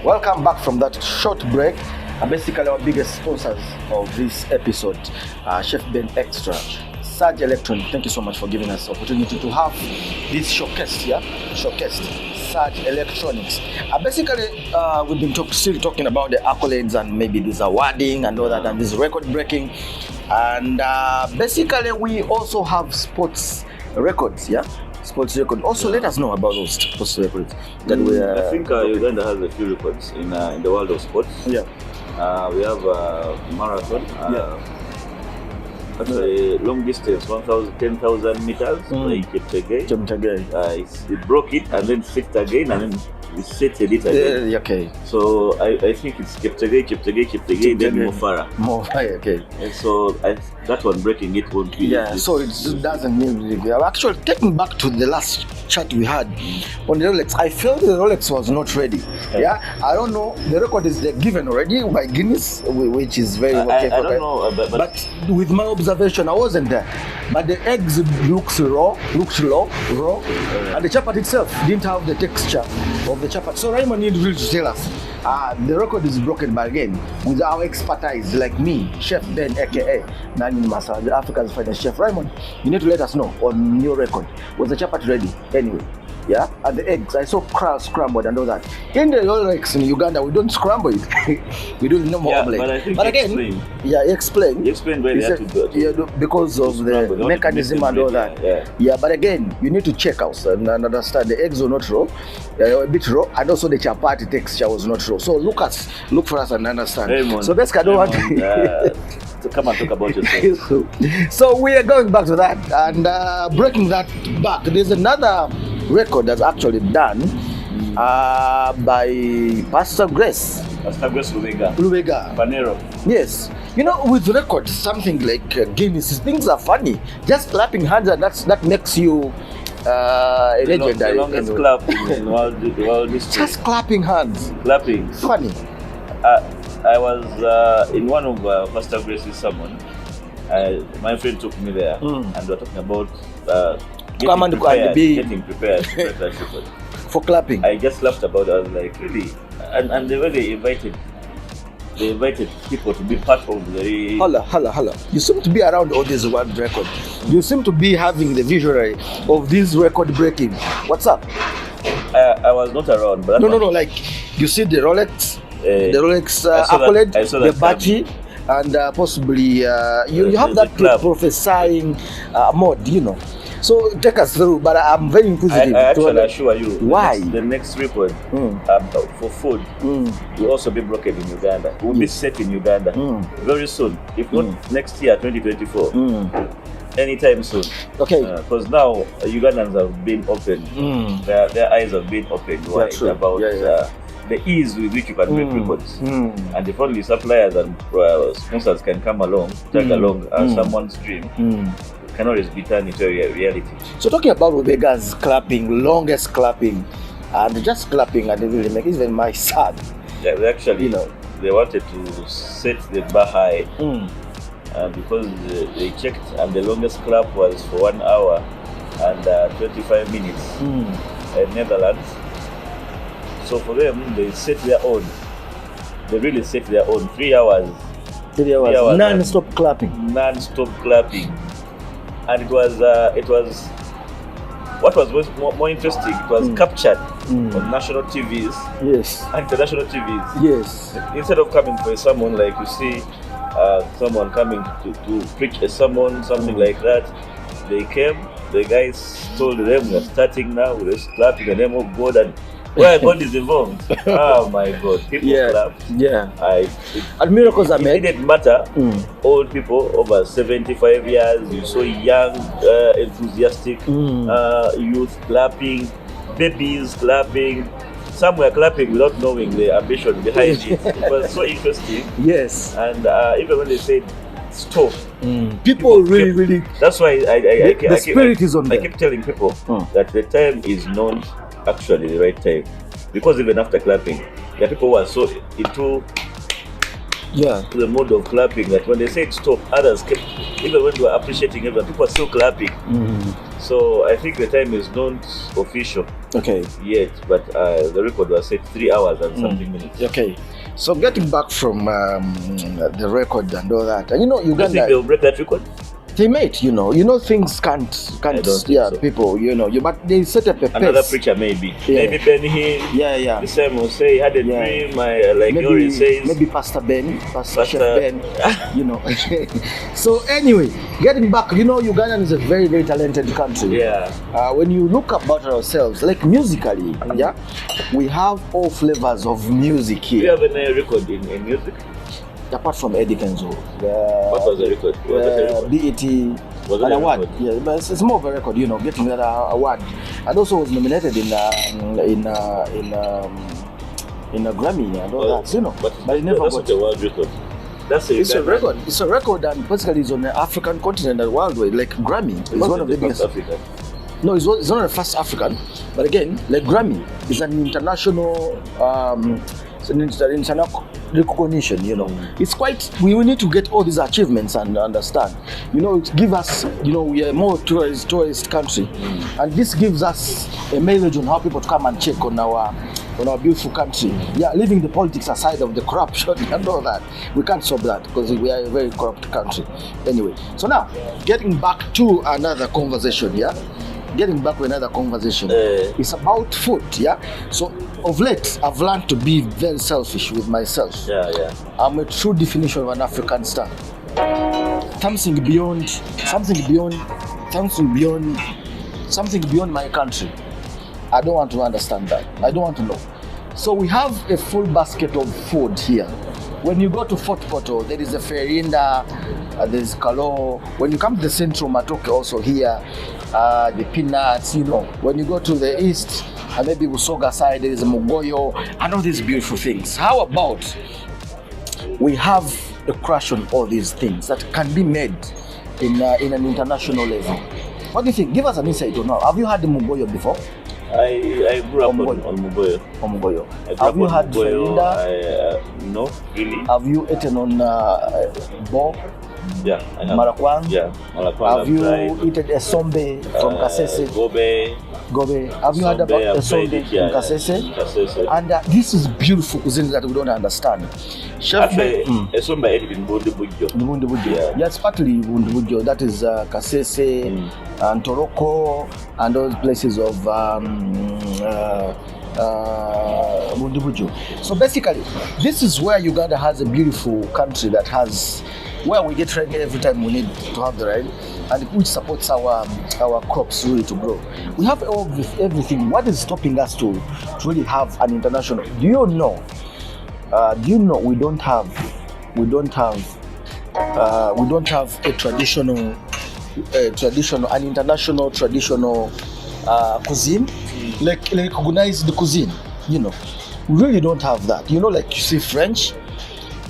Welcome back from that short break. Basically, our biggest sponsors of this episode, chefben Extra, Surge Electronic. Thank you so much for giving us the opportunity to have this showcased Surge Electronics. Basically, we've been still talking about the accolades and maybe this awarding and all that and this record breaking. And basically, we also have sports records, sports record. Also, let us know about those sports records that we. I think Uganda has a few records in the world of sports. Yeah. We have marathon. Actually, long distance, 10,000 meters. It broke it and then fixed again and then it set it again. Okay. So I think it's Kiptegei, then Mofara. Okay. And so that one breaking it won't be. Yeah. So it doesn't mean we are actually taking back to the last chat we had on the Rolex. I felt the Rolex was not ready. Yeah. I don't know. The record is given already by Guinness, which is very okay. I don't know, but with my observation, I wasn't there. But the eggs looks raw, and the chapati itself didn't have the texture of the chapati. So Raymond needs really to tell us the record is broken, but again, with our expertise, like me, Chef Ben, aka Nani Masa, the Africa's finest chef. Raymond, you need to let us know on your record, was the chapati ready anyway? Yeah, and the eggs, I saw scrambled and all that. In the Rolex in Uganda, we don't scramble it. We do no more omelette. But I think explain. He explained why they had to do it. Yeah, because of the mechanism and all that. Yeah, but again, you need to check out and understand the eggs were not raw, a bit raw, and also the chapati texture was not raw. So look for us and understand. Raymond, so basically, I don't want to. So come and talk about yourself. So we are going back to that and breaking that back. There's another record that's actually done by Pastor Grace Lubega. Panero. Yes. You know, with records, something like Guinness, things are funny. Just clapping hands, and that makes you a legendary. The longest clap in world history. Just clapping hands. Clapping. Funny. I was in one of Pastor Grace's sermon. My friend took me there, and we were talking about getting prepared for clapping. I just laughed about it. I was like, really? And the way they invited people to be part of the. Holla. You seem to be around all these world records. You seem to be having the visual of this record breaking. What's up? I was not around, but no. Like you see the Rolex. The Rolex accolade, the Bachi, and possibly you have that prophesying mode, you know. So take us through, but I'm very inquisitive. I actually assure you, why the next record for food will also be broken in Uganda. Will be set in Uganda very soon, if not next year, 2024. Anytime soon. Okay. Because now Ugandans have been opened. Their eyes have been opened wide about the ease with which you can make records. And if only suppliers and sponsors can come along, tag along someone's dream, can always be turned into a reality. So talking about Rubega's clapping, longest clapping, and just clapping, and they really make even my sad. Yeah, they actually, they wanted to set the bar high, because they checked, and the longest clap was for 1 hour and 25 minutes in Netherlands. So for them, they set their own. They really set their own 3 hours. 3 hours. Non-stop clapping. Non-stop clapping. And it was what was more interesting. It was captured on national TVs. Yes. And international TVs. Yes. Instead of coming for a sermon, like you see, someone coming to preach a sermon, something like that, they came. The guys told them, "We're starting now. We're just clapping the name of God and." Where God is involved. Oh my God. People clapped. Yeah. And miracles are made. It didn't matter. Old people over 75 years, you saw young, enthusiastic youth clapping, babies clapping. Some were clapping without knowing the ambition behind it. It was so interesting. Yes. And even when they said stop, people really. That's why the spirit is on there. I keep telling people that the time is not actually the right time, because even after clapping, there are people who are so into the mode of clapping that when they said stop, others kept, even when they were appreciating everyone, people are still clapping. So I think the time is not official. Okay. yet, but the record was set 3 hours and something minutes. Okay. So getting back from the record and all that, and you know, Do you think Uganda, they'll break that record? they made, you know, things can't, I don't think yeah, so. people, but they set up a Another pace. preacher maybe. Yeah. Maybe Ben Hinn. Yeah. The same will say, had a Yeah. dream, like Yori says. Maybe Pastor Pastor- Chef Ben, So anyway, getting back, Uganda is a very, very talented country. Yeah. When you look about ourselves, like musically, yeah, we have all flavors of music Do you here. have any record in music? Apart from Eddie Kenzo, What was the record? Was that a record? BET, Was it an a award. record? Yeah, but it's more of a record, getting that award, and also was nominated in a Grammy and all that, but it never that's got. not a world record. That's a It's a Uganda. record. It's a record, and basically it's on the African continent and worldwide. Like Grammy is one of the biggest. African. No, it's not the first African, but again, like Grammy is an international, it's an international recognition. It's quite. We need to get all these achievements and understand. It gives us. We are more tourist country, and this gives us a mileage on how people to come and check on our beautiful country. Yeah, leaving the politics aside of the corruption and all that, we can't stop that because we are a very corrupt country. Anyway, so now getting back to another conversation. Yeah. It's about food, yeah. So of late, I've learned to be very selfish with myself. Yeah. I'm a true definition of an African star. Something beyond my country. I don't want to understand that. I don't want to know. So we have a full basket of food here. When you go to Fort Portal, there is a Ferinda, there is Kalo. When you come to the Central Matoke also here, the peanuts, When you go to the east, and maybe Usoga side, there is a Mugoyo, and all these beautiful things. How about we have a crush on all these things that can be made in an international level? What do you think? Give us an insight on now. Have you had the Mugoyo before? I grew up on Mugoyo. Mugoyo. I grew Have up you on had Mugoyo. Ferinda? No, really. Have you eaten on Bo? Yeah, I have. Marakwang? Yeah, Marakwang. Have you eaten Esombe from Kasese? Gobe. Have you heard about Esombe in from Kasese? Kasese. And this is beautiful cuisine that we don't understand. Actually, Esombe I ate in Bundubujo. Yeah. Yes, partly Bundubujo. That is Kasese and Toroko and those places of Bundubujo. So basically, this is where Uganda has a beautiful country that has where we get rain every time we need to have the rain, and which supports our crops really to grow. We have everything. What is stopping us to really have an international? Do you know we don't have a traditional an international traditional cuisine, like recognized cuisine. We really don't have that. Like you see French.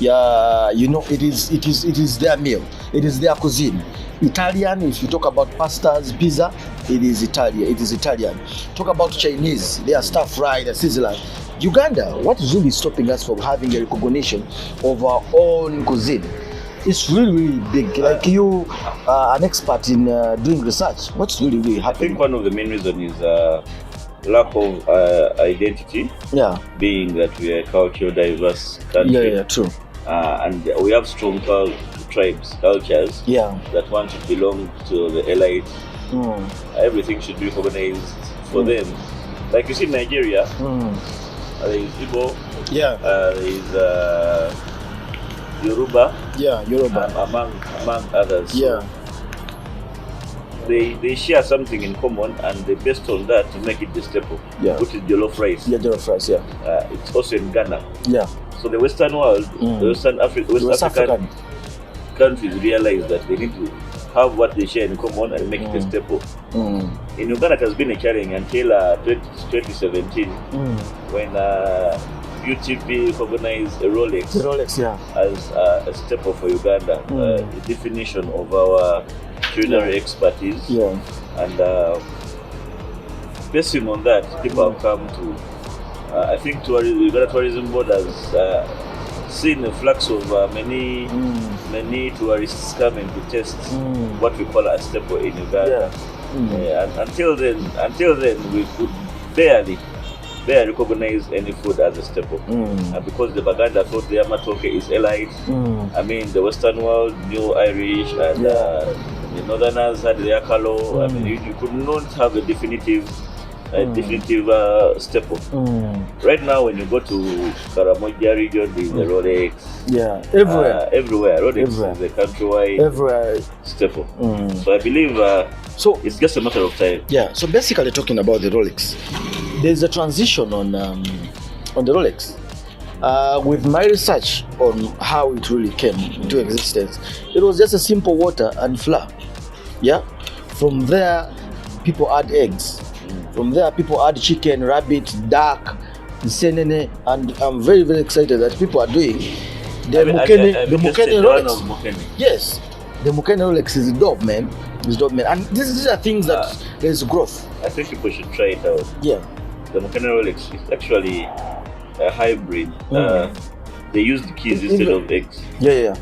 Yeah, it is their meal. It is their cuisine. Italian, if you talk about pastas, pizza, it is Italian. Talk about Chinese, their stir fry, the sizzler. Uganda, what is really stopping us from having a recognition of our own cuisine? It's really, really big. Like you are an expert in doing research. What's really, really happening? I think one of the main reasons is lack of identity. Yeah. Being that we are a culturally diverse country. Yeah, true. And we have strong cultures that want to belong to the elite. Everything should be organized for them. Like you see in Nigeria, there is Igbo, there is Yoruba, among others. Yeah. So they share something in common, and they based on that to make it the staple, which is jollof rice. Yeah, jollof rice. Yeah. It's also in Ghana. Yeah. So the Western world, the West African countries realize that they need to have what they share in common and make it a staple. In Uganda, it has been a challenge until 2017 when UTP recognized a Rolex as a staple for Uganda, the definition of our culinary expertise. Yeah. And basing on that, people have come to. I think Uganda Tourism Board has seen a flux of many tourists coming to test what we call a staple in Uganda. And until then, we could barely recognize any food as a staple. And because the Baganda thought the Amatoke is elite, I mean the Western world knew Irish, and the Northerners had the Akalo. I mean you could not have a definitive staple. Right now, when you go to Karamoja region, there's the Rolex. Yeah, everywhere. Rolex is a countrywide staple. So I believe so it's just a matter of time. Yeah. So basically, talking about the Rolex, there's a transition on the Rolex. With my research on how it really came into existence, it was just a simple water and flour. Yeah. From there, people add eggs. From there, people add chicken, rabbit, duck, senene, and I'm very, very excited that people are doing the Mukene Rolex. Yes, the Mukene Rolex is dope, man. It's dope, man. And these are things that there's growth. I think people should try it out. Yeah. The Mukene Rolex is actually a hybrid. They use the keys instead of eggs. Yeah.